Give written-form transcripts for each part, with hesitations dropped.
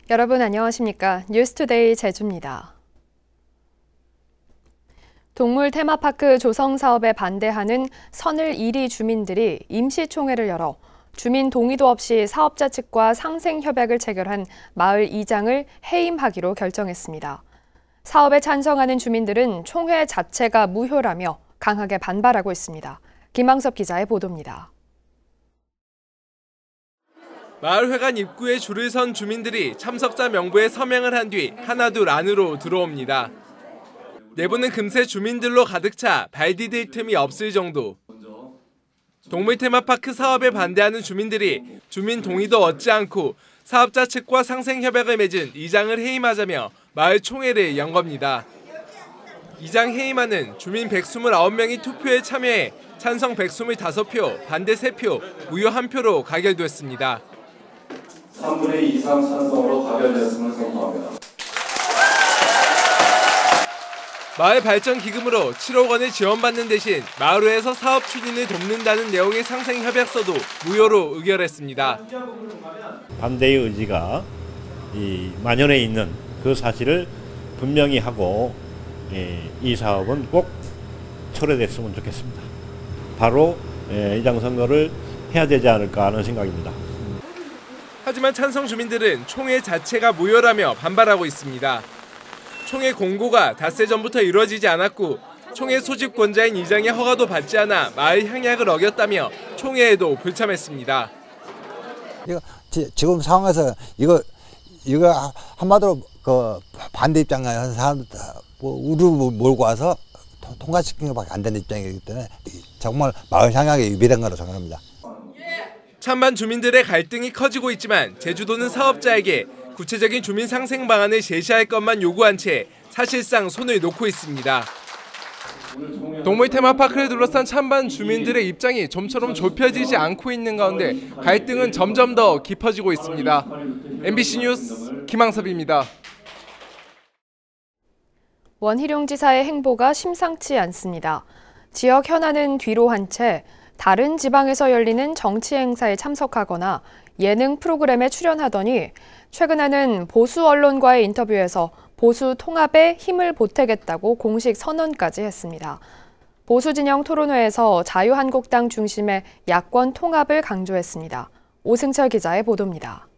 여러분 안녕하십니까? 뉴스투데이 제주입니다. 동물 테마파크 조성 사업에 반대하는 선을 1위 주민들이 임시총회를 열어 주민 동의도 없이 사업자 측과 상생협약을 체결한 마을 이장을 해임하기로 결정했습니다. 사업에 찬성하는 주민들은 총회 자체가 무효라며 강하게 반발하고 있습니다. 김항섭 기자의 보도입니다. 마을회관 입구에 줄을 선 주민들이 참석자 명부에 서명을 한 뒤 하나둘 안으로 들어옵니다. 내부는 금세 주민들로 가득 차 발 디딜 틈이 없을 정도. 동물 테마파크 사업에 반대하는 주민들이 주민 동의도 얻지 않고 사업자 측과 상생협약을 맺은 이장을 해임하자며 마을 총회를 연 겁니다. 이장 해임안은 주민 129명이 투표에 참여해 찬성 125표, 반대 3표, 무효 1표로 가결됐습니다. 3분의 2 이상 찬성으로 가결되었음을 선포합니다. 마을 발전 기금으로 7억 원을 지원받는 대신 마을회에서 사업 추진을 돕는다는 내용의 상생협약서도 무효로 의결했습니다. 반대의 의지가 만연해 있는 그 사실을 분명히 하고 이 사업은 꼭 철회됐으면 좋겠습니다. 바로 이장 선거를 해야 되지 않을까 하는 생각입니다. 하지만 찬성 주민들은 총회 자체가 무효라며 반발하고 있습니다. 총회 공고가 닷새 전부터 이루어지지 않았고 총회 소집권자인 이장의 허가도 받지 않아 마을 향약을 어겼다며 총회에도 불참했습니다. 지금 상황에서 이거 한마디로 그 반대 입장에 한 사람들 우르르 몰고 와서 통과시키는 것밖에 안 되는 입장이기 때문에 정말 마을 향약에 위배된 거라고 생각합니다. 찬반 주민들의 갈등이 커지고 있지만 제주도는 사업자에게 구체적인 주민 상생 방안을 제시할 것만 요구한 채 사실상 손을 놓고 있습니다. 동물 테마파크를 둘러싼 찬반 주민들의 입장이 좀처럼 좁혀지지 않고 있는 가운데 갈등은 점점 더 깊어지고 있습니다. MBC 뉴스 김항섭입니다. 원희룡 지사의 행보가 심상치 않습니다. 지역 현안은 뒤로 한 채 다른 지방에서 열리는 정치 행사에 참석하거나 예능 프로그램에 출연하더니 최근에는 보수 언론과의 인터뷰에서 보수 통합에 힘을 보태겠다고 공식 선언까지 했습니다. 보수 진영 토론회에서 자유한국당 중심의 야권 통합을 강조했습니다. 오승철 기자의 보도입니다.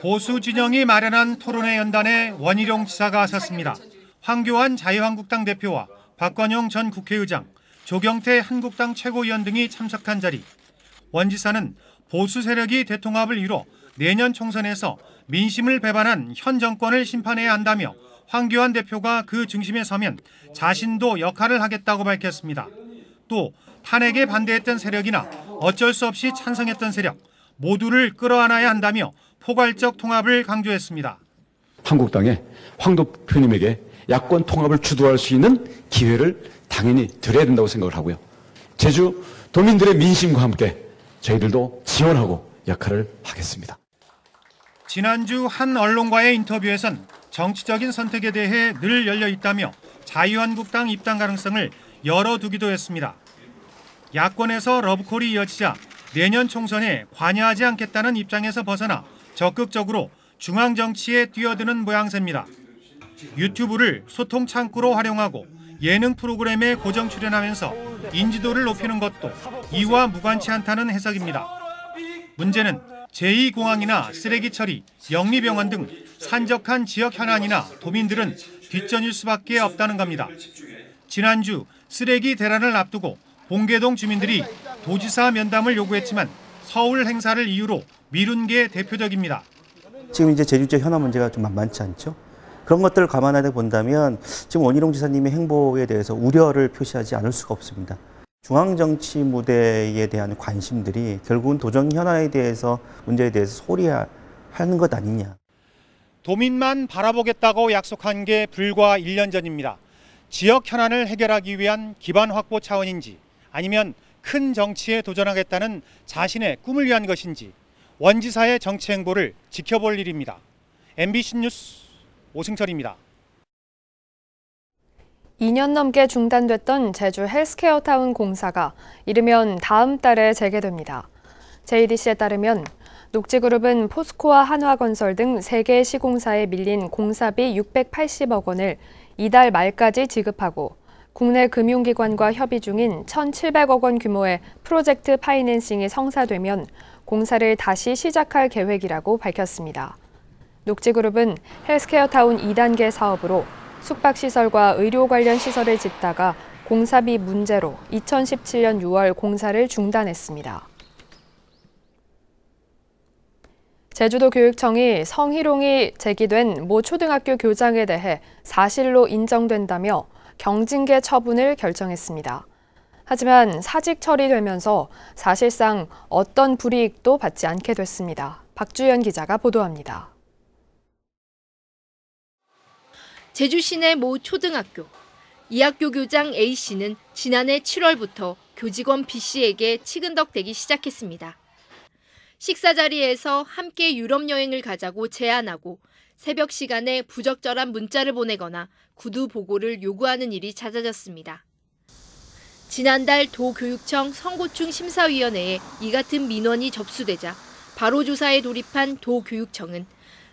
보수 진영이 마련한 토론회 연단에 원희룡 지사가 섰습니다. 황교안 자유한국당 대표와 박관영 전 국회의장, 조경태 한국당 최고위원 등이 참석한 자리. 원 지사는 보수 세력이 대통합을 이뤄 내년 총선에서 민심을 배반한 현 정권을 심판해야 한다며 황교안 대표가 그 중심에 서면 자신도 역할을 하겠다고 밝혔습니다. 또 탄핵에 반대했던 세력이나 어쩔 수 없이 찬성했던 세력 모두를 끌어안아야 한다며 포괄적 통합을 강조했습니다. 한국당의 황 대표님에게 야권 통합을 주도할 수 있는 기회를 당연히 드려야 된다고 생각을 하고요. 제주 도민들의 민심과 함께 저희들도 지원하고 역할을 하겠습니다. 지난주 한 언론과의 인터뷰에선 정치적인 선택에 대해 늘 열려 있다며 자유한국당 입당 가능성을 열어두기도 했습니다. 야권에서 러브콜이 이어지자 내년 총선에 관여하지 않겠다는 입장에서 벗어나 적극적으로 중앙정치에 뛰어드는 모양새입니다. 유튜브를 소통 창구로 활용하고 예능 프로그램에 고정 출연하면서 인지도를 높이는 것도 이와 무관치 않다는 해석입니다. 문제는 제2공항이나 쓰레기 처리, 영리병원 등 산적한 지역 현안이나 도민들은 뒷전일 수밖에 없다는 겁니다. 지난주 쓰레기 대란을 앞두고 봉계동 주민들이 도지사 면담을 요구했지만 서울 행사를 이유로 미룬 게 대표적입니다. 지금 이제 제주 지역 현안 문제가 좀 만만치 않죠. 그런 것들을 감안하게 본다면 지금 원희룡 지사님의 행보에 대해서 우려를 표시하지 않을 수가 없습니다. 중앙정치 무대에 대한 관심들이 결국은 도정 현안에 대해서 문제에 대해서 소리하는 것 아니냐. 도민만 바라보겠다고 약속한 게 불과 1년 전입니다. 지역 현안을 해결하기 위한 기반 확보 차원인지 아니면 큰 정치에 도전하겠다는 자신의 꿈을 위한 것인지 원 지사의 정치 행보를 지켜볼 일입니다. MBC 뉴스 오승철입니다. 2년 넘게 중단됐던 제주 헬스케어타운 공사가 이르면 다음 달에 재개됩니다. JDC에 따르면 녹지그룹은 포스코와 한화건설 등 3개 시공사에 밀린 공사비 680억 원을 이달 말까지 지급하고 국내 금융기관과 협의 중인 1,700억 원 규모의 프로젝트 파이낸싱이 성사되면 공사를 다시 시작할 계획이라고 밝혔습니다. 녹지그룹은 헬스케어타운 2단계 사업으로 숙박시설과 의료 관련 시설을 짓다가 공사비 문제로 2017년 6월 공사를 중단했습니다. 제주도교육청이 성희롱이 제기된 모 초등학교 교장에 대해 사실로 인정된다며 경징계 처분을 결정했습니다. 하지만 사직 처리되면서 사실상 어떤 불이익도 받지 않게 됐습니다. 박주연 기자가 보도합니다. 제주 시내 모 초등학교. 이 학교 교장 A씨는 지난해 7월부터 교직원 B씨에게 치근덕대기 시작했습니다. 식사 자리에서 함께 유럽 여행을 가자고 제안하고 새벽 시간에 부적절한 문자를 보내거나 구두 보고를 요구하는 일이 잦아졌습니다. 지난달 도교육청 성고충 심사위원회에 이 같은 민원이 접수되자 바로 조사에 돌입한 도교육청은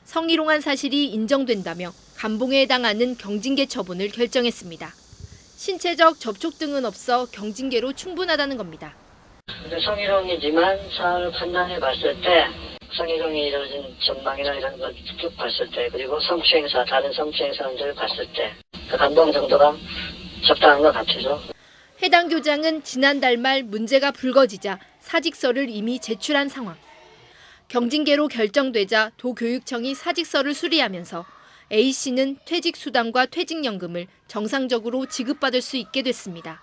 성희롱한 사실이 인정된다며 감봉에 해당하는 경징계 처분을 결정했습니다. 신체적 접촉 등은 없어 경징계로 충분하다는 겁니다. 성희롱이지만 사안을 판단해 봤을 때 성희롱이 이루어진 전망이나 이런 걸 쭉 봤을 때 그리고 성추행사, 다른 성추행사 문제를 봤을 때 그 감봉 정도가 적당한 것 같아서. 해당 교장은 지난달 말 문제가 불거지자 사직서를 이미 제출한 상황. 경징계로 결정되자 도교육청이 사직서를 수리하면서 A씨는 퇴직수당과 퇴직연금을 정상적으로 지급받을 수 있게 됐습니다.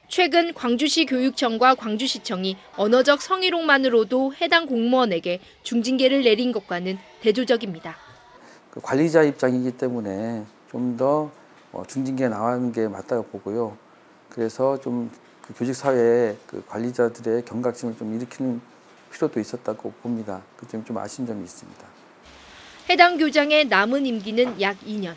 최근 광주시 교육청과 광주시청이 언어적 성희롱만으로도 해당 공무원에게 중징계를 내린 것과는 대조적입니다. 그 관리자 입장이기 때문에 좀 더 중징계가 나가는 게 맞다고 보고요. 그래서 좀 그 교직 사회에 그 관리자들의 경각심을 좀 일으키는 필요도 있었다고 봅니다. 그 점 좀 아쉬운 점이 있습니다. 해당 교장의 남은 임기는 약 2년.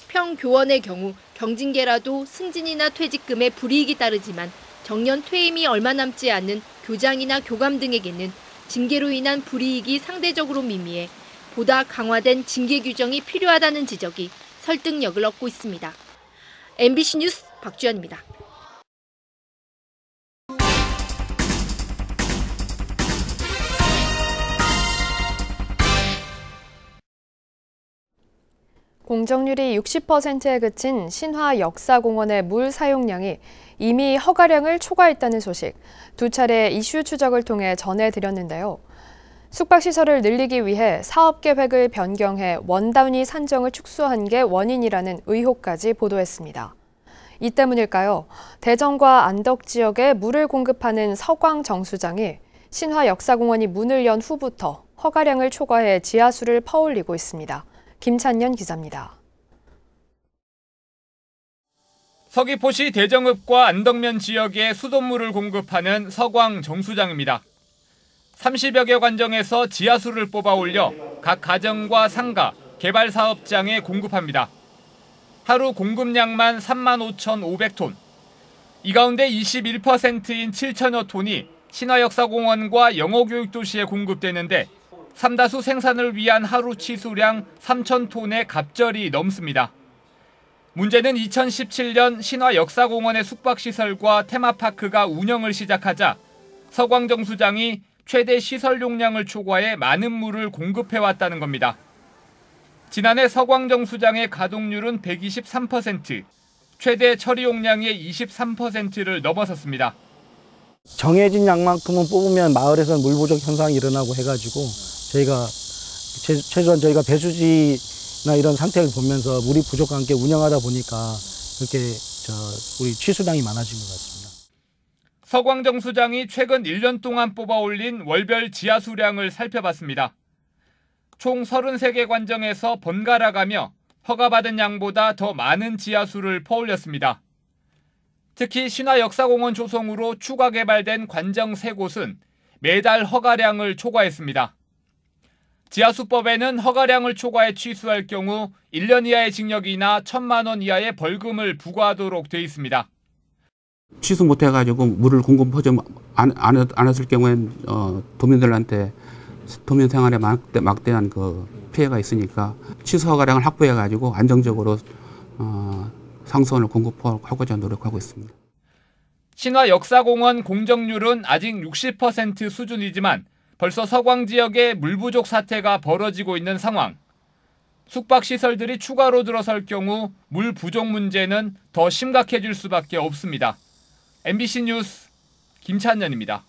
평교원의 경우 경징계라도 승진이나 퇴직금에 불이익이 따르지만 정년 퇴임이 얼마 남지 않은 교장이나 교감 등에게는 징계로 인한 불이익이 상대적으로 미미해 보다 강화된 징계 규정이 필요하다는 지적이 설득력을 얻고 있습니다. MBC 뉴스 박주연입니다. 공정률이 60%에 그친 신화 역사공원의 물 사용량이 이미 허가량을 초과했다는 소식, 2차례 이슈 추적을 통해 전해드렸는데요. 숙박시설을 늘리기 위해 사업계획을 변경해 원단위 산정을 축소한 게 원인이라는 의혹까지 보도했습니다. 이 때문일까요? 대전과 안덕 지역에 물을 공급하는 서광 정수장이 신화 역사공원이 문을 연 후부터 허가량을 초과해 지하수를 퍼올리고 있습니다. 김찬년 기자입니다. 서귀포시 대정읍과 안덕면 지역에 수돗물을 공급하는 서광 정수장입니다. 30여 개 관정에서 지하수를 뽑아 올려 각 가정과 상가, 개발 사업장에 공급합니다. 하루 공급량만 35,500톤. 이 가운데 21%인 7천여 톤이 신화역사공원과 영어교육도시에 공급되는데 삼다수 생산을 위한 하루 치수량 3,000톤에 갑절이 넘습니다. 문제는 2017년 신화역사공원의 숙박시설과 테마파크가 운영을 시작하자 서광정수장이 최대 시설 용량을 초과해 많은 물을 공급해왔다는 겁니다. 지난해 서광정수장의 가동률은 123%, 최대 처리 용량의 23%를 넘어섰습니다. 정해진 양만큼은 뽑으면 마을에서는 물 부족 현상이 일어나고 해가지고 저희가 최소한 저희가 배수지나 이런 상태를 보면서 물이 부족한 게 운영하다 보니까 이렇게 우리 취수량이 많아진 것 같습니다. 서광정 수장이 최근 1년 동안 뽑아 올린 월별 지하수량을 살펴봤습니다. 총 33개 관정에서 번갈아 가며 허가받은 양보다 더 많은 지하수를 퍼올렸습니다. 특히 신화역사공원 조성으로 추가 개발된 관정 3곳은 매달 허가량을 초과했습니다. 지하수법에는 허가량을 초과해 취수할 경우 1년 이하의 징역이나 1,000만 원 이하의 벌금을 부과하도록 돼 있습니다. 취수 못해가지고 물을 공급하지 안 했을 경우엔 도민들한테 도민 생활에 막대한 그 피해가 있으니까 취수 허가량을 확보해가지고 안정적으로 상수원을 공급하고자 노력하고 있습니다. 신화 역사공원 공정률은 아직 60% 수준이지만 벌써 서광 지역에 물 부족 사태가 벌어지고 있는 상황. 숙박시설들이 추가로 들어설 경우 물 부족 문제는 더 심각해질 수밖에 없습니다. MBC 뉴스 김찬년입니다.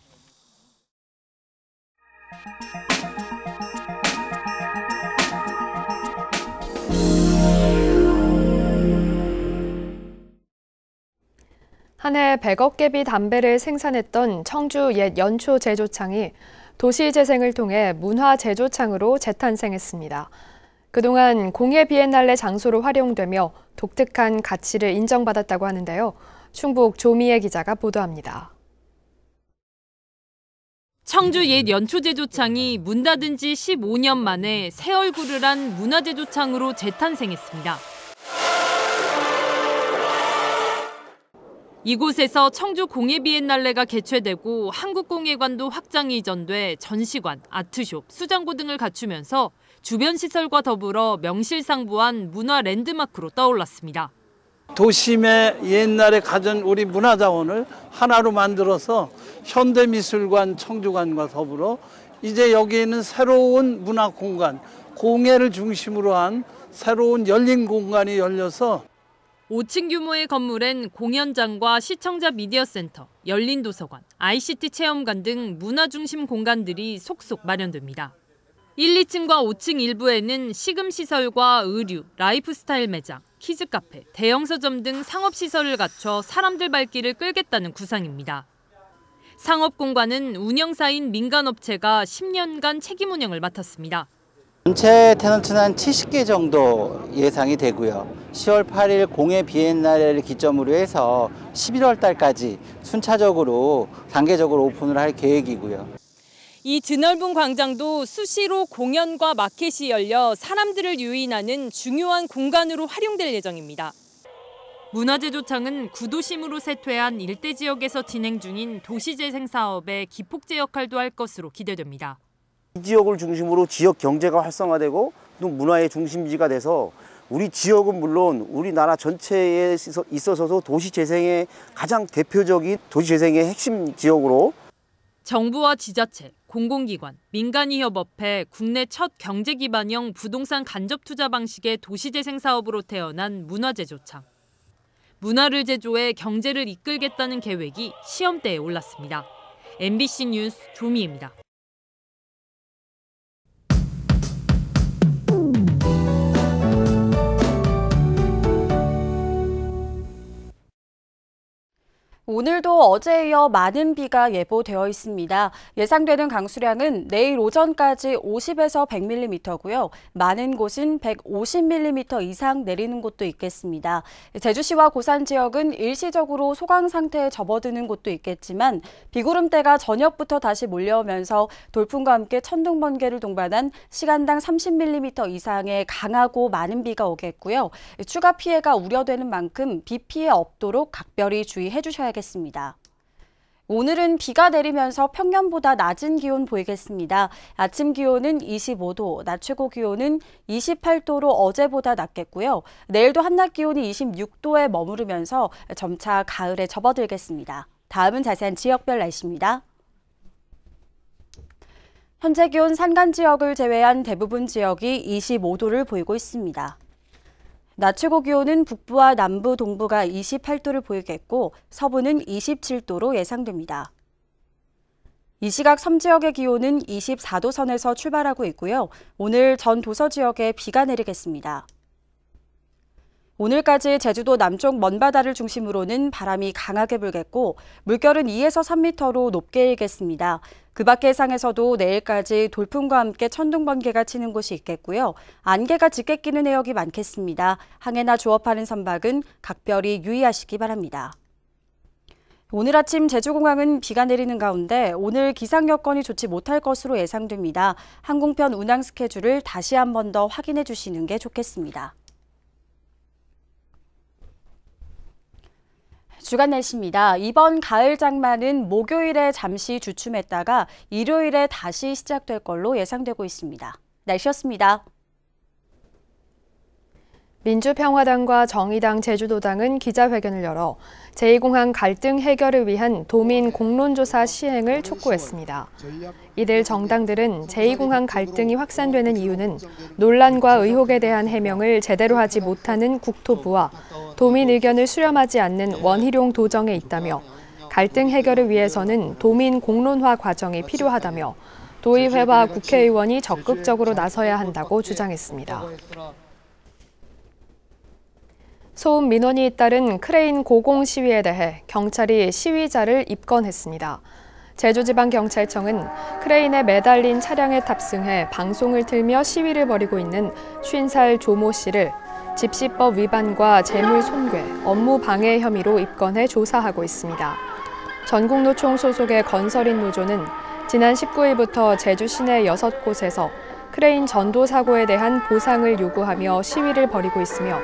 한 해 100억 개비 담배를 생산했던 청주 옛 연초 제조창이 도시재생을 통해 문화제조창으로 재탄생했습니다. 그동안 공예 비엔날레 장소로 활용되며 독특한 가치를 인정받았다고 하는데요. 충북 조미애 기자가 보도합니다. 청주 옛 연초제조창이 문 닫은 지 15년 만에 새 얼굴을 한 문화제조창으로 재탄생했습니다. 이곳에서 청주 공예 비엔날레가 개최되고 한국공예관도 확장이 이전돼 전시관, 아트숍, 수장고 등을 갖추면서 주변 시설과 더불어 명실상부한 문화 랜드마크로 떠올랐습니다. 도심에 옛날에 가진 우리 문화자원을 하나로 만들어서 현대미술관, 청주관과 더불어 이제 여기에는 새로운 문화 공간, 공예를 중심으로 한 새로운 열린 공간이 열려서 5층 규모의 건물엔 공연장과 시청자 미디어 센터, 열린 도서관, ICT 체험관 등 문화 중심 공간들이 속속 마련됩니다. 1, 2층과 5층 일부에는 시금시설과 의류, 라이프스타일 매장, 키즈카페, 대형 서점 등 상업시설을 갖춰 사람들 발길을 끌겠다는 구상입니다. 상업공간은 운영사인 민간업체가 10년간 책임 운영을 맡았습니다. 전체 테넌트는 한 70개 정도 예상이 되고요. 10월 8일 공예 비엔날레를 기점으로 해서 11월 달까지 순차적으로 단계적으로 오픈을 할 계획이고요. 이 드넓은 광장도 수시로 공연과 마켓이 열려 사람들을 유인하는 중요한 공간으로 활용될 예정입니다. 문화제조창은 구도심으로 쇠퇴한 일대 지역에서 진행 중인 도시재생 사업의 기폭제 역할도 할 것으로 기대됩니다. 이 지역을 중심으로 지역 경제가 활성화되고 또 문화의 중심지가 돼서 우리 지역은 물론 우리나라 전체에 있어서도 도시재생의 가장 대표적인 도시재생의 핵심 지역으로 정부와 지자체, 공공기관, 민간이 협업해 국내 첫 경제기반형 부동산 간접투자 방식의 도시재생 사업으로 태어난 문화제조창. 문화를 제조해 경제를 이끌겠다는 계획이 시험대에 올랐습니다. MBC 뉴스 조미애입니다. 오늘도 어제에 이어 많은 비가 예보되어 있습니다. 예상되는 강수량은 내일 오전까지 50에서 100mm고요. 많은 곳은 150mm 이상 내리는 곳도 있겠습니다. 제주시와 고산 지역은 일시적으로 소강 상태에 접어드는 곳도 있겠지만 비구름대가 저녁부터 다시 몰려오면서 돌풍과 함께 천둥, 번개를 동반한 시간당 30mm 이상의 강하고 많은 비가 오겠고요. 추가 피해가 우려되는 만큼 비 피해 없도록 각별히 주의해 주셔야겠습니다. 오늘은 비가 내리면서 평년보다 낮은 기온 보이겠습니다. 아침 기온은 25도, 낮 최고 기온은 28도로 어제보다 낮겠고요. 내일도 한낮 기온이 26도에 머무르면서 점차 가을에 접어들겠습니다. 다음은 자세한 지역별 날씨입니다. 현재 기온 산간 지역을 제외한 대부분 지역이 25도를 보이고 있습니다. 낮 최고 기온은 북부와 남부, 동부가 28도를 보이겠고 서부는 27도로 예상됩니다. 이 시각 섬 지역의 기온은 24도 선에서 출발하고 있고요. 오늘 전 도서 지역에 비가 내리겠습니다. 오늘까지 제주도 남쪽 먼바다를 중심으로는 바람이 강하게 불겠고 물결은 2에서 3m로 높게 일겠습니다. 그 밖의 해상에서도 내일까지 돌풍과 함께 천둥, 번개가 치는 곳이 있겠고요. 안개가 짙게 끼는 해역이 많겠습니다. 항해나 조업하는 선박은 각별히 유의하시기 바랍니다. 오늘 아침 제주공항은 비가 내리는 가운데 오늘 기상 여건이 좋지 못할 것으로 예상됩니다. 항공편 운항 스케줄을 다시 한 번 더 확인해 주시는 게 좋겠습니다. 주간 날씨입니다. 이번 가을 장마는 목요일에 잠시 주춤했다가 일요일에 다시 시작될 걸로 예상되고 있습니다. 날씨였습니다. 민주평화당과 정의당 제주도당은 기자회견을 열어 제2공항 갈등 해결을 위한 도민 공론조사 시행을 촉구했습니다. 이들 정당들은 제2공항 갈등이 확산되는 이유는 논란과 의혹에 대한 해명을 제대로 하지 못하는 국토부와 도민 의견을 수렴하지 않는 원희룡 도정에 있다며 갈등 해결을 위해서는 도민 공론화 과정이 필요하다며 도의회와 국회의원이 적극적으로 나서야 한다고 주장했습니다. 소음 민원이 잇따른 크레인 고공 시위에 대해 경찰이 시위자를 입건했습니다. 제주지방경찰청은 크레인에 매달린 차량에 탑승해 방송을 틀며 시위를 벌이고 있는 50살 조모 씨를 집시법 위반과 재물 손괴, 업무 방해 혐의로 입건해 조사하고 있습니다. 전국노총 소속의 건설인 노조는 지난 19일부터 제주 시내 6곳에서 크레인 전도 사고에 대한 보상을 요구하며 시위를 벌이고 있으며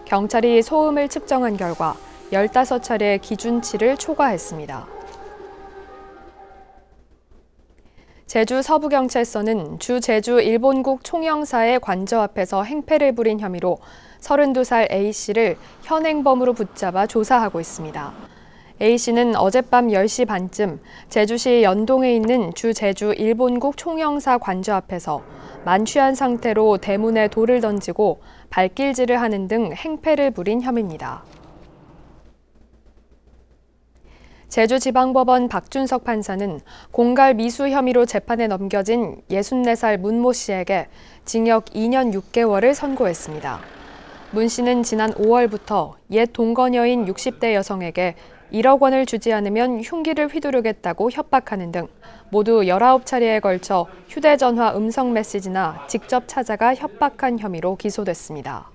경찰이 소음을 측정한 결과 15차례 기준치를 초과했습니다. 제주 서부경찰서는 주 제주 일본국 총영사의 관저 앞에서 행패를 부린 혐의로 32살 A씨를 현행범으로 붙잡아 조사하고 있습니다. A씨는 어젯밤 10시 반쯤 제주시 연동에 있는 주 제주 일본국 총영사 관저 앞에서 만취한 상태로 대문에 돌을 던지고 발길질을 하는 등 행패를 부린 혐의입니다. 제주지방법원 박준석 판사는 공갈 미수 혐의로 재판에 넘겨진 64살 문모 씨에게 징역 2년 6개월을 선고했습니다. 문 씨는 지난 5월부터 옛 동거녀인 60대 여성에게 1억 원을 주지 않으면 흉기를 휘두르겠다고 협박하는 등 모두 19차례에 걸쳐 휴대전화 음성 메시지나 직접 찾아가 협박한 혐의로 기소됐습니다.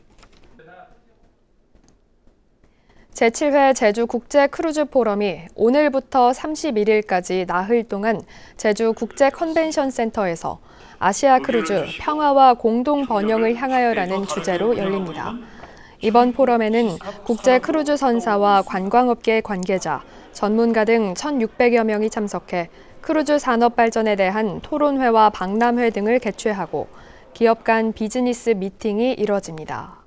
제7회 제주국제크루즈포럼이 오늘부터 31일까지 나흘 동안 제주국제컨벤션센터에서 아시아 크루즈 평화와 공동 번영을 향하여라는 주제로 열립니다. 이번 포럼에는 국제 크루즈 선사와 관광업계 관계자, 전문가 등 1,600여 명이 참석해 크루즈 산업 발전에 대한 토론회와 박람회 등을 개최하고 기업 간 비즈니스 미팅이 이뤄집니다.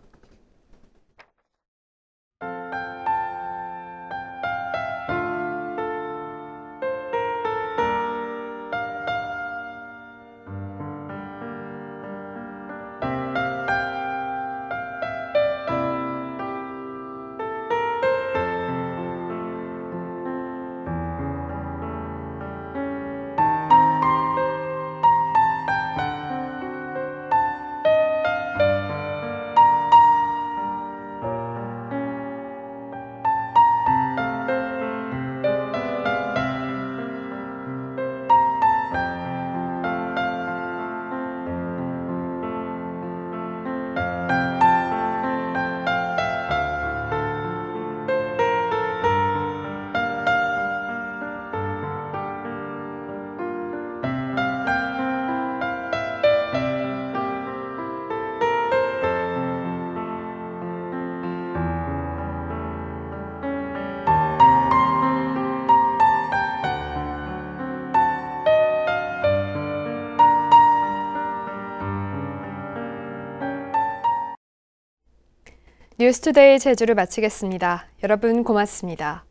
뉴스투데이 제주를 마치겠습니다. 여러분 고맙습니다.